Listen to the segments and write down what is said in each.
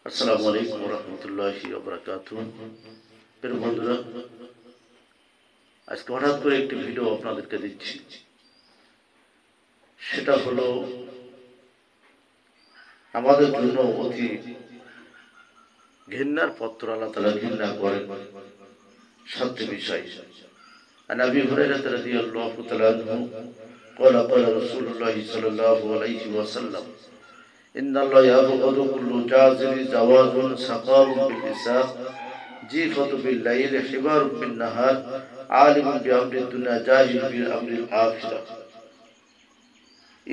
আসসালামু আলাইকুম ওয়া রাহমাতুল্লাহি ওয়া বারাকাতুহু। প্রিয় বন্ধুরা, আজকে হঠাৎ করে একটি ভিডিও আপনাদেরকে দিচ্ছি। সেটা হলো আমাদের জন্য অতি ঘৃণার পত্র, আল্লাহ তাআলা ঘৃণা করেন সাতটি বিষয়। عن أبي هريرة رضي الله تعالى عنه قال قال رسول الله صلى الله عليه وسلم إن الله يبغض كل جازر زواج سقام بالإساء جيفة بالليل حبار بالنهار عالم بأمر الدنيا جاهل بأمر الآخرة।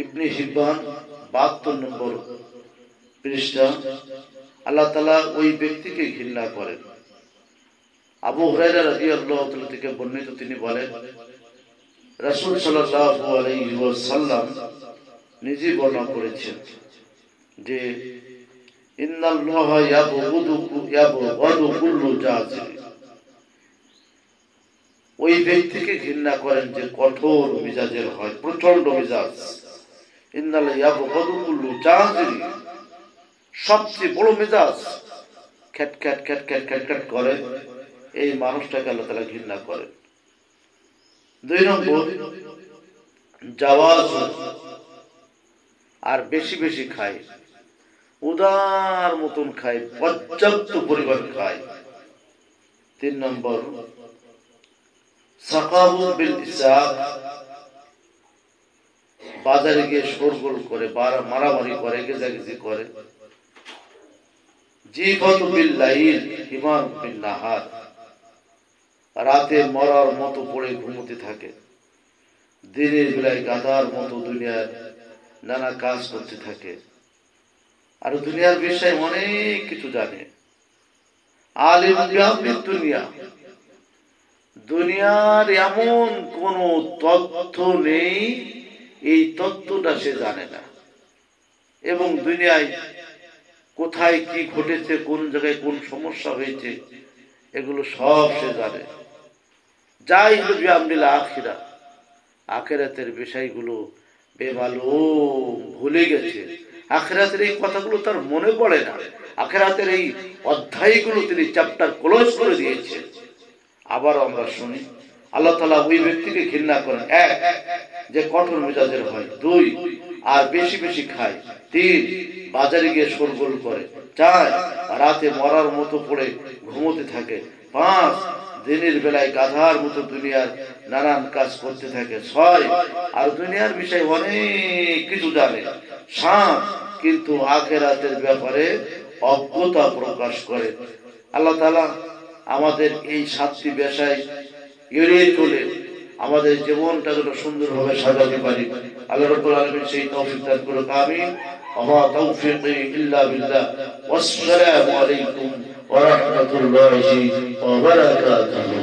ইবনে হিব্বান 72 নম্বর পৃষ্ঠা। আল্লাহ তাআলা ওই ব্যক্তিকে ঘৃণা করেন। আবু হুরায়রা রাদিয়াল্লাহু তাআলা থেকে বর্ণিত, তিনি বলেন রাসূল সাল্লাল্লাহু আলাইহি ওয়াসাল্লাম নিজে বর্ণনা করেছেন যে ইন্নাল্লাহা ইয়াবগুদু কুল্লু জাজির, ওই ব্যক্তিকে ঘৃণা করেন যে কঠোর মিজাজের হয়, প্রচন্ড মিজাজ। ইন্নাল্লাহা ইয়াবগুদু কুল্লু জাজির, সবচেয়ে বড় মেজাজ, খ্যাট খ্যাট খ্যাট খ্যাট খ্যাট খ্যাট করে, এই মানুষটাকে আল্লাহ তাআলা ঘৃণা করেন। 2 নম্বর, জাওয়াজ, আর বেশি বেশি খায়, উদার মতন খায়, পর্যাপ্ত পরিমাণ খায়। 3 নম্বর, সাকাবু বিল ইসাক, বাজারে গিয়ে শোরগোল করে, মারামারি করে, গেজাগেজি করে। জিফাতু বিল লাইল হিমার বিন নাহার, রাতে মরার মতো পড়ে ঘুমোতে থাকে, দিনের বেলায় গাধার মতো দুনিয়ার নানা কাজ করতে থাকে, আর দুনিয়ার বিষয়ে অনেক কিছু জানে। আলিম বিআমরিদ দুনিয়া, দুনিয়ার এমন কোন তথ্য নেই এই তথ্যটা সে জানে না, এবং দুনিয়ায় কোথায় কি ঘটেছে, কোন জায়গায় কোন সমস্যা হয়েছে, এগুলো সব সে জানে। জাহিল বিআমরিল আখিরা, আখিরাতের বিষয়গুলো বেমালুম, ভুলে গেছে। আখিরাতের এই কথাগুলো তার মনে পড়ে না, আখিরাতের এই অধ্যায়গুলো তিনি চ্যাপ্টার ক্লোজ করে দিয়েছেন। আবার আমরা শুনি আল্লাহ তাআলা ওই ব্যক্তিকে ঘৃণা করেন। 1, যে কঠোর মেজাজের হয়। 2, আর বেশি বেশি খায়। 3, বাজারে গিয়ে শোরগোল করে। 4, রাতে মরার মতো পড়ে ঘুমোতে থাকে। 5, দিনের বেলায় গাধার মতো দুনিয়ার নানান কাজ করতে থাকে। 6, আর দুনিয়ার বিষয়ে অনেক কিছু জানে। 7, কিন্তু আখিরাতের ব্যাপারে অজ্ঞতা প্রকাশ করে। আল্লাহ তাআলা আমাদের এই 7টি বিষয় এড়িয়ে চলে আমাদের জীবনটা যত সুন্দরভাবে সাজাতে পারি, আল্লাহ রাব্বুল আলামিন সেই তৌফিক দান করুন। আমিন। ওয়া তাওফিকি ইল্লা বিল্লাহ। ওয়াসসালামু আলাইকুম ওয়া রাহমাতুল্লাহি ওয়া বারাকাতুহু।